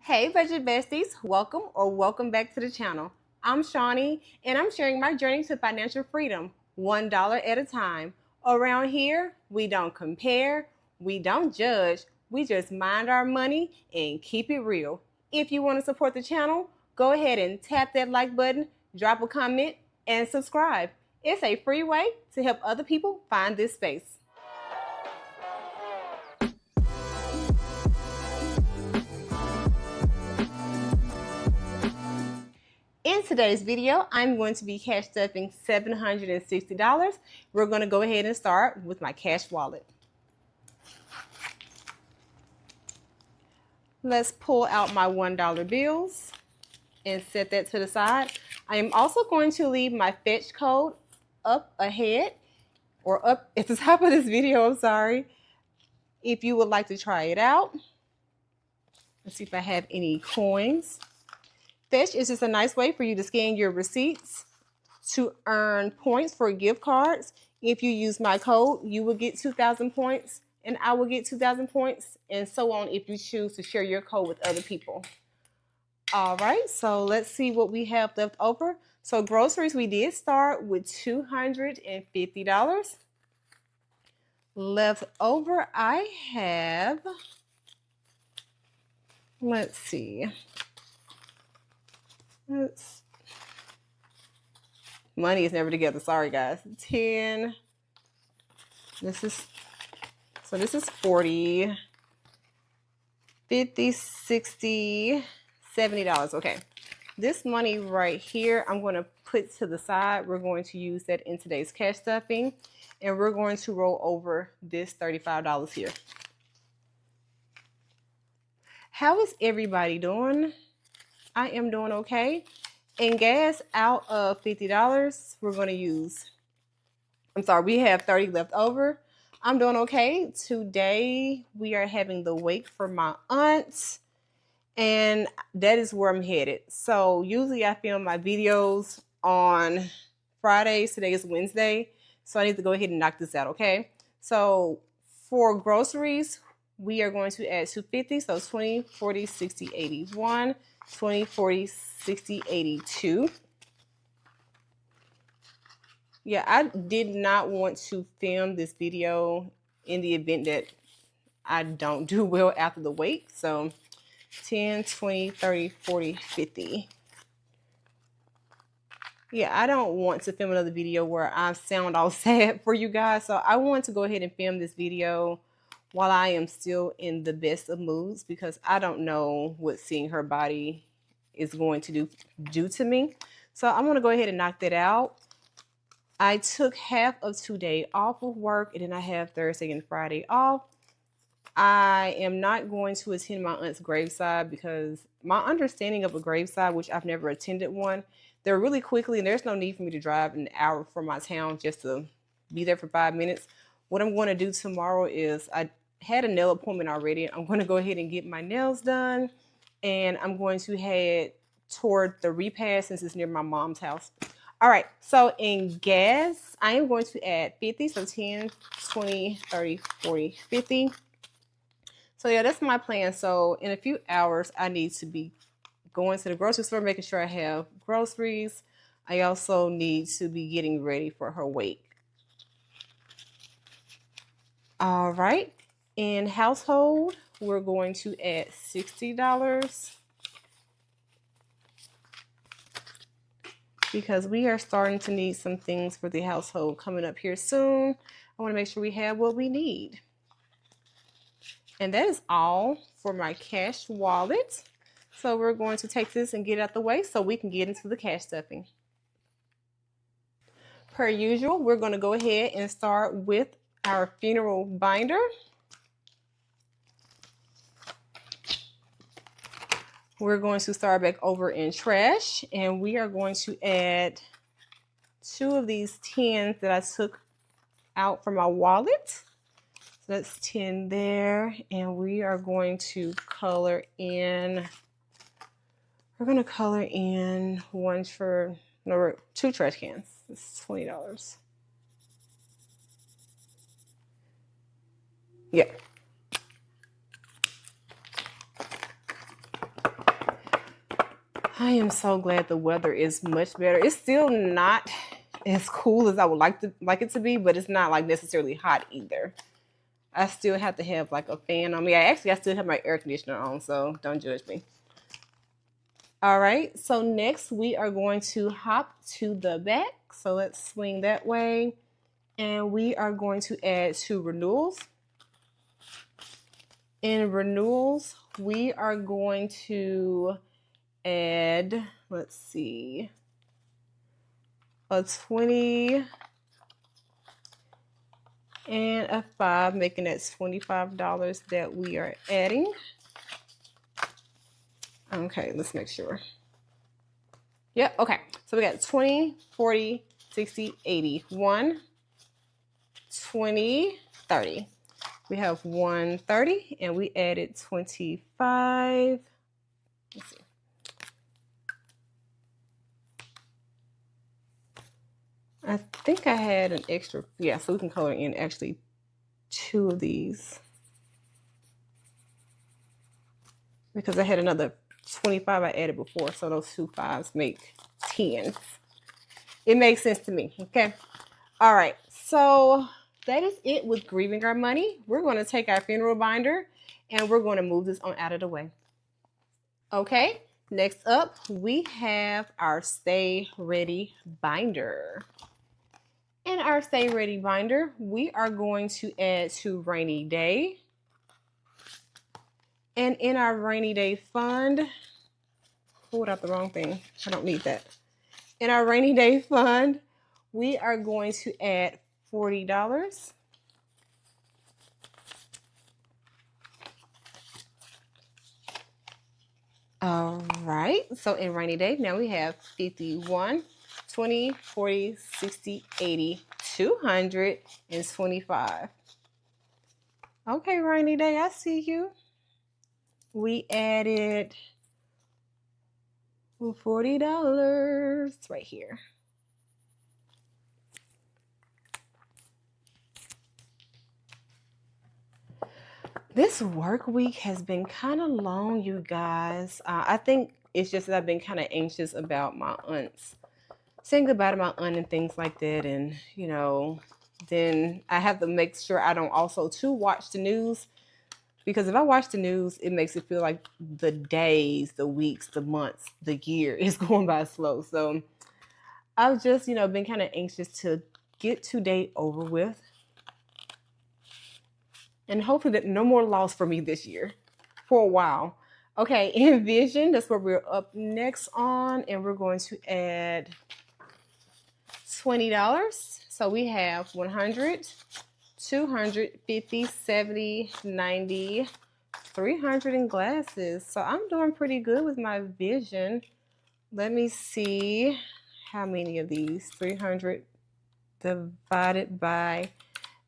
Hey budget besties, welcome back to the channel. I'm Shawnee and I'm sharing my journey to financial freedom, $1 at a time. Around here, we don't compare, we don't judge, we just mind our money and keep it real. If you want to support the channel, go ahead and tap that like button, drop a comment, and subscribe. It's a free way to help other people find this space. In today's video, I'm going to be cash stuffing $760. We're going to go ahead and start with my cash wallet. Let's pull out my $1 bills and set that to the side. I am also going to leave my fetch code up ahead or up at the top of this video, I'm sorry, if you would like to try it out. Let's see if I have any coins. Fetch is just a nice way for you to scan your receipts to earn points for gift cards. If you use my code, you will get 2,000 points and I will get 2,000 points and so on if you choose to share your code with other people. All right, so let's see what we have left over. So groceries, we did start with $250. Left over, I have, let's see. Money is never together. Sorry, guys. 10. This is 40, 50, 60, $70. Okay. This money right here, I'm going to put to the side. We're going to use that in today's cash stuffing. And we're going to roll over this $35 here. How is everybody doing? I am doing okay. And gas, out of $50, we're going to use, we have 30 left over. I'm doing okay. Today, we are having the wake for my aunt, and that is where I'm headed. So usually I film my videos on Fridays. Today is Wednesday, so I need to go ahead and knock this out, okay? So for groceries, we are going to add 250, so 20, 40, 60, 81. 20, 40, 60, 82. Yeah, I did not want to film this video in the event that I don't do well after the wake. So 10, 20, 30, 40, 50. Yeah, I don't want to film another video where I sound all sad for you guys. So I want to go ahead and film this video while I am still in the best of moods because I don't know what seeing her body is going to do to me. So I'm going to go ahead and knock that out. I took half of today off of work and then I have Thursday and Friday off. I am not going to attend my aunt's graveside because my understanding of a graveside, which I've never attended one, they're really quickly and there's no need for me to drive an hour from my town just to be there for 5 minutes. What I'm going to do tomorrow is I had a nail appointment already. I'm going to go ahead and get my nails done. And I'm going to head toward the repast since it's near my mom's house. All right, so in gas, I am going to add 50. So 10, 20, 30, 40, 50. So yeah, that's my plan. So in a few hours, I need to be going to the grocery store, making sure I have groceries. I also need to be getting ready for her wake. All right, in household, we're going to add $60 because we are starting to need some things for the household coming up here soon. I want to make sure we have what we need. And that is all for my cash wallet. So we're going to take this and get it out the way so we can get into the cash stuffing. Per usual, we're going to go ahead and start with our funeral binder. We're going to start back over in trash and we are going to add 2 of these 10s that I took out from my wallet. So that's 10 there and we are going to color in, we're going to color in 2 trash cans. It's $20. Yeah. I am so glad the weather is much better. It's still not as cool as I would like it to be, but it's not like necessarily hot either. I still have to have like a fan on me. I still have my air conditioner on, so don't judge me. All right, so next we are going to hop to the back. So let's swing that way. And we are going to add 2 renewals. In renewals, we are going to add, let's see, a 20 and a 5, making that $25 that we are adding. Okay, let's make sure. Yep, okay. So we got 20, 40, 60, 80. 1, 20, 30. We have 130 and we added 25. Let's see. I think I had an extra, yeah, so we can color in actually 2 of these. Because I had another 25 I added before, so those 2 5s make 10. It makes sense to me, okay? All right, so that is it with grieving our money. We're going to take our funeral binder and we're going to move this on out of the way. Okay, next up, we have our Stay Ready binder. In our Stay Ready binder, we are going to add to Rainy Day. And in our Rainy Day fund, pulled out the wrong thing. I don't need that. In our Rainy Day fund, we are going to add $40. All right, so in Rainy Day, now we have 51, 20, 40, 60, 80, 225. Okay, Rainy Day, I see you. We added $40 right here. This work week has been kind of long, you guys. I think it's just that I've been kind of anxious about my aunts, saying goodbye to my aunt and things like that. And, you know, then I have to make sure I don't also too watch the news, because if I watch the news, it makes it feel like the days, the weeks, the months, the year is going by slow. So I've just, you know, been kind of anxious to get today over with. And hopefully that no more loss for me this year for a while. Okay, Envision, that's what we're up next on. And we're going to add $20. So we have 100, 250, 70, 90, 300 in glasses. So I'm doing pretty good with my vision. Let me see how many of these. 300 divided by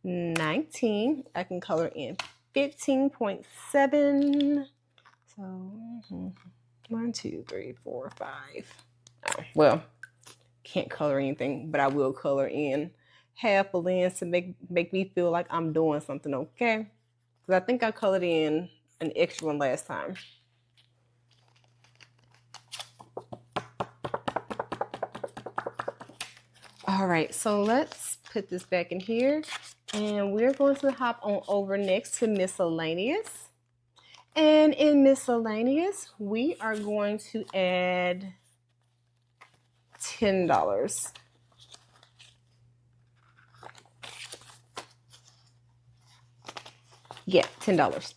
19. I can color in 15.7. So 1, 2, 3, 4, 5. Oh, well, can't color anything, but I will color in half a lens to make me feel like I'm doing something, okay? Because I think I colored in an extra one last time. All right, so let's put this back in here. And we're going to hop on over next to miscellaneous. And in miscellaneous, we are going to add $10. Yeah, $10.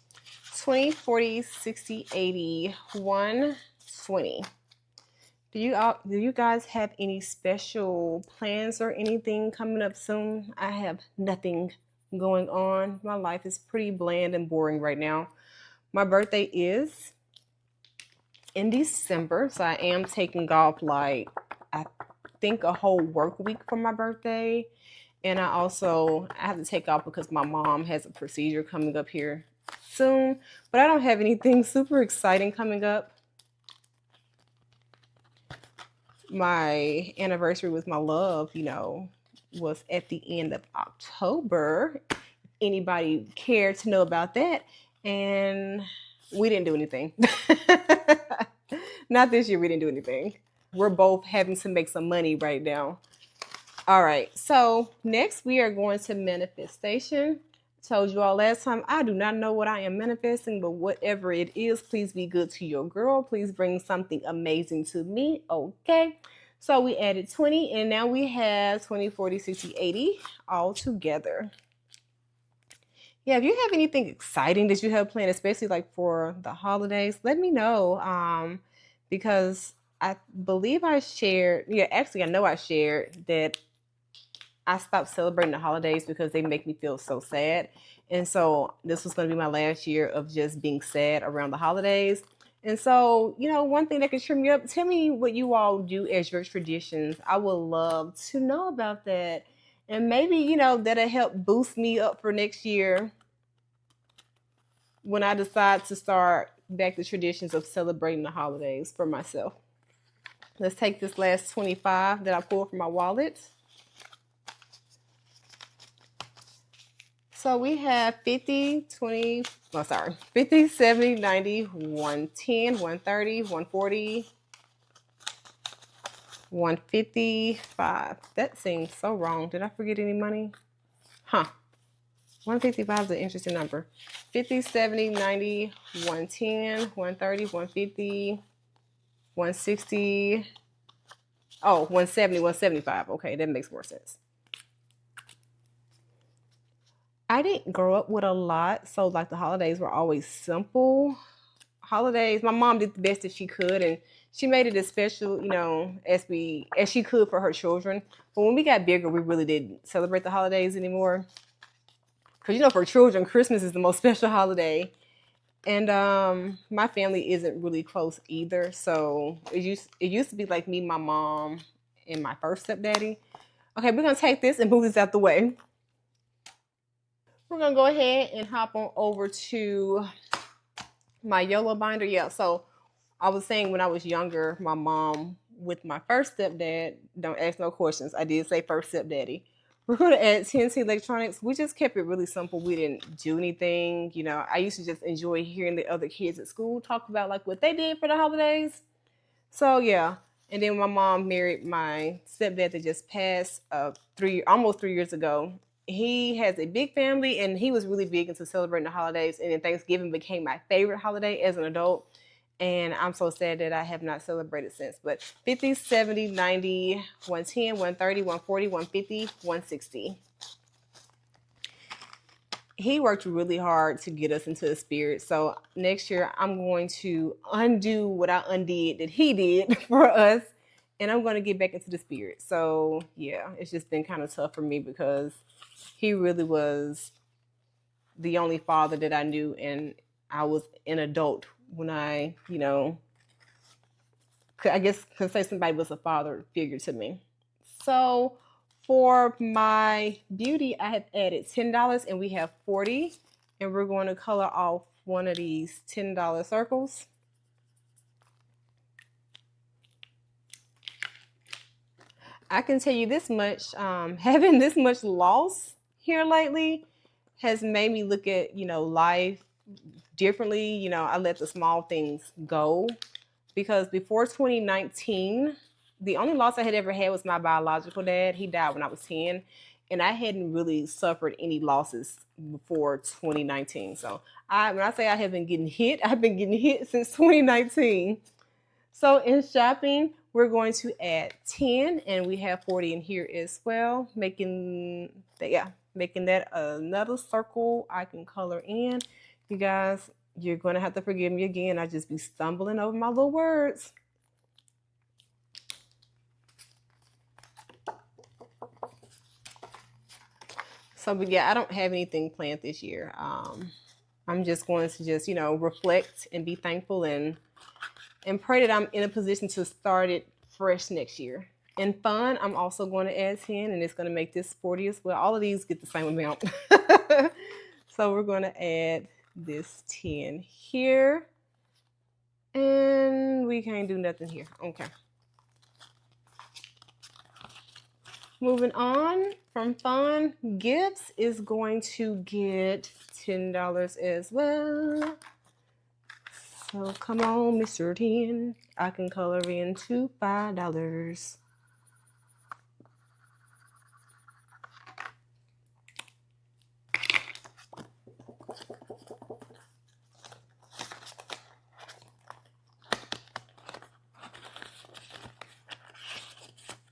20, 40, 60, 80, 120. Do you guys have any special plans or anything coming up soon? I have nothing going on. My life is pretty bland and boring right now. My birthday is in December, so I am taking off like I think a whole work week for my birthday. And I have to take off because my mom has a procedure coming up here soon. But I don't have anything super exciting coming up. My anniversary with my love, you know, was at the end of October. Anybody care to know about that? And we didn't do anything. Not this year, we didn't do anything. We're both having to make some money right now. All right, so next we are going to manifestation. Told you all last time, I do not know what I am manifesting, but whatever it is, please be good to your girl. Please bring something amazing to me, okay? So we added 20, and now we have 20, 40, 60, 80 all together. Yeah, if you have anything exciting that you have planned, especially like for the holidays, let me know. Because I believe I shared, yeah, actually I know I shared that I stopped celebrating the holidays because they make me feel so sad. And so this was going to be my last year of just being sad around the holidays. And so, one thing that can cheer me up, tell me what you all do as your traditions. I would love to know about that. And maybe, that'll help boost me up for next year when I decide to start back the traditions of celebrating the holidays for myself. Let's take this last 25 that I pulled from my wallet. So we have 50, 20, 50, 70, 90, 110, 130, 140, 155. That seems so wrong. Did I forget any money? Huh. 155 is an interesting number. 50, 70, 90, 110, 130, 150, 160. Oh, 170, 175. Okay, that makes more sense. I didn't grow up with a lot, so like the holidays were always simple. Holidays, my mom did the best that she could, and she made it as special, as she could for her children. But when we got bigger, we really didn't celebrate the holidays anymore. Because for children, Christmas is the most special holiday, and my family isn't really close either. So it used to be like me, my mom, and my first stepdaddy. Okay, we're gonna take this and move this out the way. We're going to go ahead and hop on over to my YOLO binder. Yeah, so I was saying when I was younger, my mom with my first stepdad, don't ask no questions. I did say first stepdaddy. We're going to add TNT Electronics. We just kept it really simple. We didn't do anything. I used to just enjoy hearing the other kids at school talk about like what they did for the holidays. So yeah. And then my mom married my stepdad that just passed almost 3 years ago. He has a big family, and he was really big into celebrating the holidays, and then Thanksgiving became my favorite holiday as an adult, and I'm so sad that I have not celebrated since. But 50, 70, 90, 110, 130, 140, 150, 160. He worked really hard to get us into the spirit, so next year I'm going to undo what I undid that he did for us, and I'm going to get back into the spirit. So yeah, it's just been kind of tough for me because he really was the only father that I knew, and I was an adult when I guess could say somebody was a father figure to me. So for my beauty, I have added $10, and we have 40, and we're going to color off one of these $10 circles. I can tell you this much, having this much loss here lately has made me look at, life differently. I let the small things go, because before 2019, the only loss I had ever had was my biological dad. He died when I was 10, and I hadn't really suffered any losses before 2019. So when I say I have been getting hit, I've been getting hit since 2019. So in shopping, we're going to add 10, and we have 40 in here as well, making that another circle I can color in. You guys, you're going to have to forgive me again. I just be stumbling over my little words. So, but yeah, I don't have anything planned this year. I'm just going to reflect and be thankful and pray that I'm in a position to start it fresh next year. And fun, I'm also going to add 10, and it's going to make this 40 as well. All of these get the same amount. So we're going to add this 10 here. And we can't do nothing here. Okay. Moving on from fun, gifts is going to get $10 as well. So come on, Mr. 10. I can color into $5.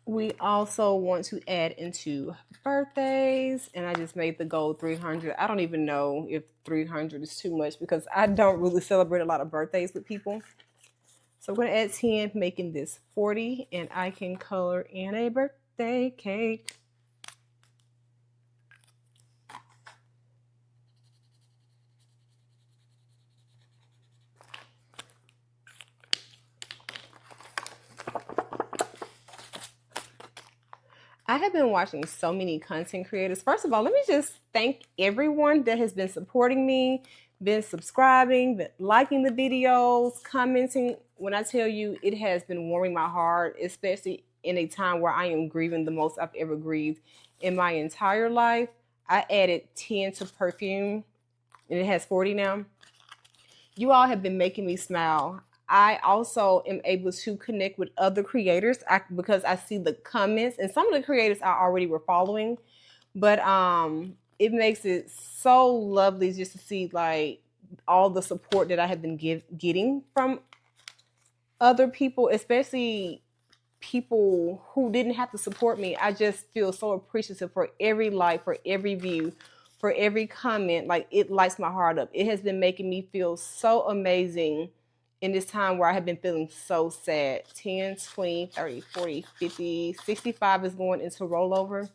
We also want to add into birthdays, and I just made the goal 300. I don't even know if 300 is too much because I don't really celebrate a lot of birthdays with people. So we're going to add 10, making this 40, and I can color in a birthday cake. I have been watching so many content creators. First of all, let me just thank everyone that has been supporting me, been subscribing, been liking the videos, commenting. When I tell you, it has been warming my heart, especially in a time where I am grieving the most I've ever grieved in my entire life. I added 10 to perfume, and it has 40 now. You all have been making me smile. I also am able to connect with other creators because I see the comments, and some of the creators I already were following, but it makes it so lovely just to see like all the support that I have been getting from other people, especially people who didn't have to support me. I just feel so appreciative for every like, for every view, for every comment. Like, it lights my heart up. It has been making me feel so amazing in this time where I have been feeling so sad. 10, 20, 30, 40, 50, 65 is going into rollover.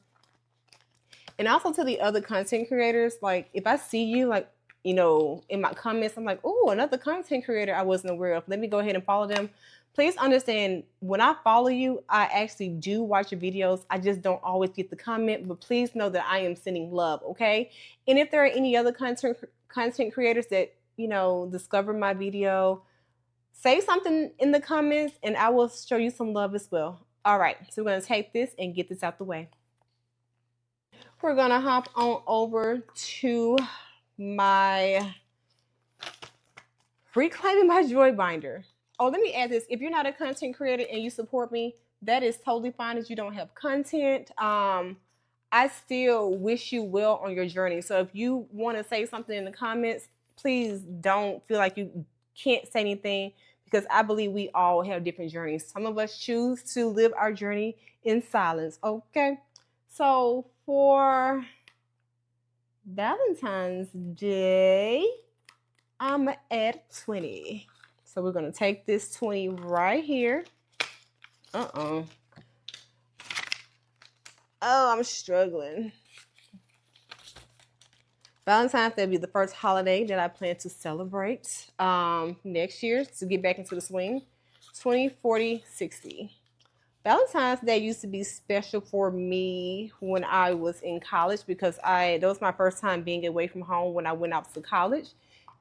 And also to the other content creators, like if I see you like, you know, in my comments, I'm like, oh, another content creator I wasn't aware of. Let me go ahead and follow them. Please understand, when I follow you, I actually do watch your videos. I just don't always get the comment, but please know that I am sending love, okay? And if there are any other content creators that, you know, discover my video, say something in the comments and I will show you some love as well. All right, so we're gonna take this and get this out the way. We're gonna hop on over to my Reclaiming My Joy binder. Oh, let me add this. If you're not a content creator and you support me, that is totally fine if you don't have content. I still wish you well on your journey. So if you want to say something in the comments, please don't feel like you can't say anything, because I believe we all have different journeys. Some of us choose to live our journey in silence. Okay. So for Valentine's Day, I'm at 20. So we're going to take this 20 right here. Oh, I'm struggling. Valentine's Day will be the first holiday that I plan to celebrate next year to get back into the swing. 20, 40, 60. Valentine's Day used to be special for me when I was in college because that was my first time being away from home when I went out to college.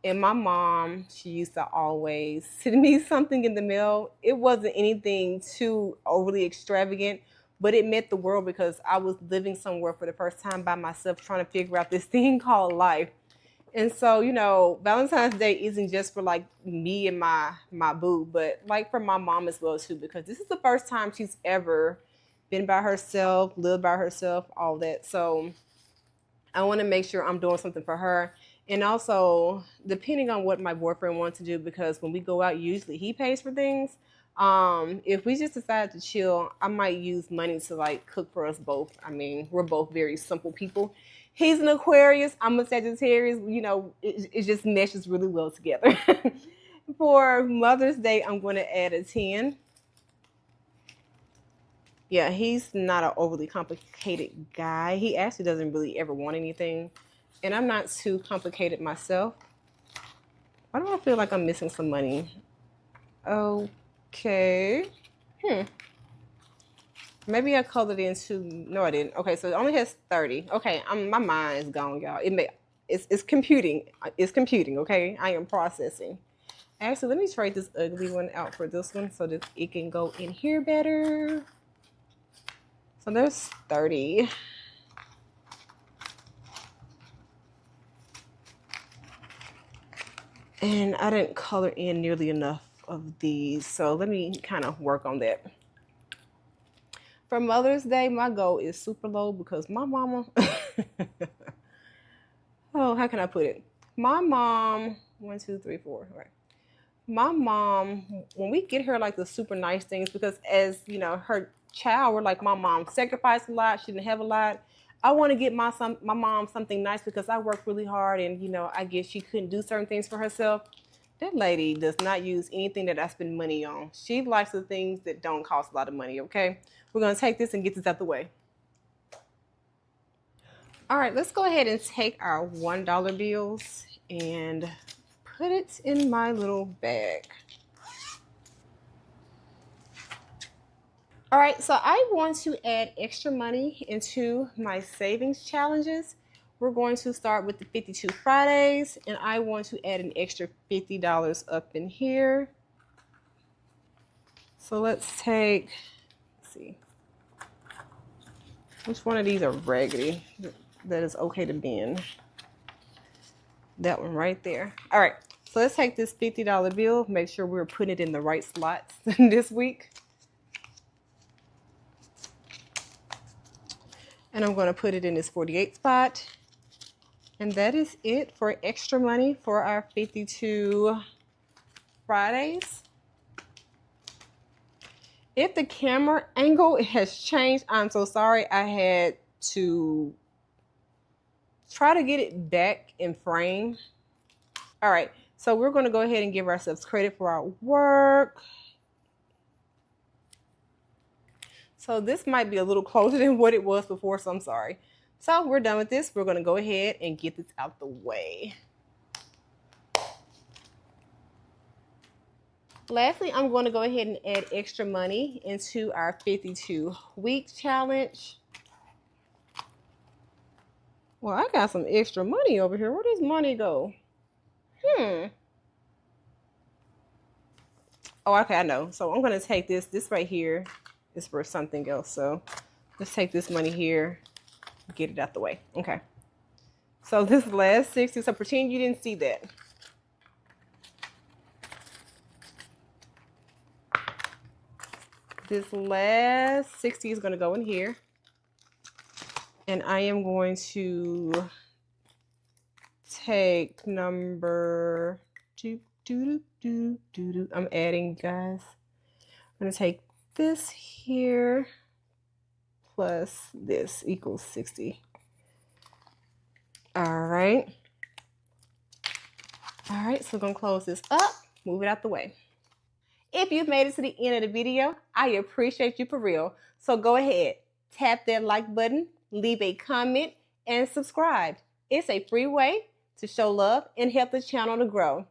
And my mom, she used to always send me something in the mail. It wasn't anything too overly extravagant, but it meant the world because I was living somewhere for the first time by myself, trying to figure out this thing called life. And so, you know, Valentine's Day isn't just for like me and my boo, but like for my mom as well too, because this is the first time she's ever been by herself, lived by herself, all that. So I want to make sure I'm doing something for her. And also, depending on what my boyfriend wants to do, because when we go out, usually he pays for things. If we just decide to chill, I might use money to like cook for us both. I mean, we're both very simple people. He's an Aquarius, I'm a Sagittarius. You know, it just meshes really well together. For Mother's Day, I'm going to add a 10. Yeah, he's not an overly complicated guy. He actually doesn't really ever want anything. And I'm not too complicated myself. Why do I feel like I'm missing some money? Okay. Maybe I colored it into, no I didn't. Okay, so it only has 30. Okay, my mind is gone, y'all. It's computing. It's computing, okay? I am processing. Actually, let me trade this ugly one out for this one so that it can go in here better. So there's 30. And I didn't color in nearly enough of these. So let me kind of work on that. For Mother's Day, my goal is super low because my mama, oh, how can I put it? My mom, 1, 2, 3, 4, right. My mom, when we get her like the super nice things, because as you know, her child, we're like, my mom sacrificed a lot, she didn't have a lot. I want to get my mom something nice because I worked really hard, and you know, I guess she couldn't do certain things for herself. That lady does not use anything that I spend money on. She likes the things that don't cost a lot of money. Okay, we're gonna take this and get this out the way. All right, let's go ahead and take our $1 bills and put it in my little bag. All right, so I want to add extra money into my savings challenges. We're going to start with the 52 Fridays, and I want to add an extra $50 up in here. So let's take, let's see, which one of these are raggedy that is okay to bend? That one right there. All right, so let's take this $50 bill, make sure we're putting it in the right slots this week. And I'm going to put it in this 48 spot. And that is it for extra money for our 52 Fridays. If the camera angle has changed, I'm so sorry. I had to try to get it back in frame. All right, so we're going to go ahead and give ourselves credit for our work. So this might be a little closer than what it was before, so I'm sorry. So we're done with this. We're going to go ahead and get this out the way. Lastly, I'm going to go ahead and add extra money into our 52-week challenge. Well, I got some extra money over here. Where does money go? Oh, okay, I know. So I'm going to take this. This right here is for something else. So let's take this money here, get it out the way. Okay. So this last 60, so pretend you didn't see that. This last 60 is going to go in here. And I am going to take number I'm adding, guys. I'm going to take this here plus this equals 60. All right. All right, so we're going to close this up, move it out the way. If you've made it to the end of the video, I appreciate you for real. So go ahead, tap that like button, leave a comment, and subscribe. It's a free way to show love and help the channel to grow.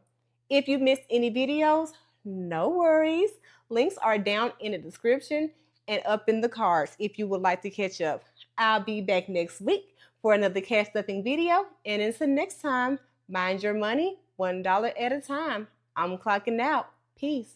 If you missed any videos, no worries. Links are down in the description and up in the cards if you would like to catch up. I'll be back next week for another cash stuffing video. And until next time, mind your money $1 at a time. I'm clocking out. Peace.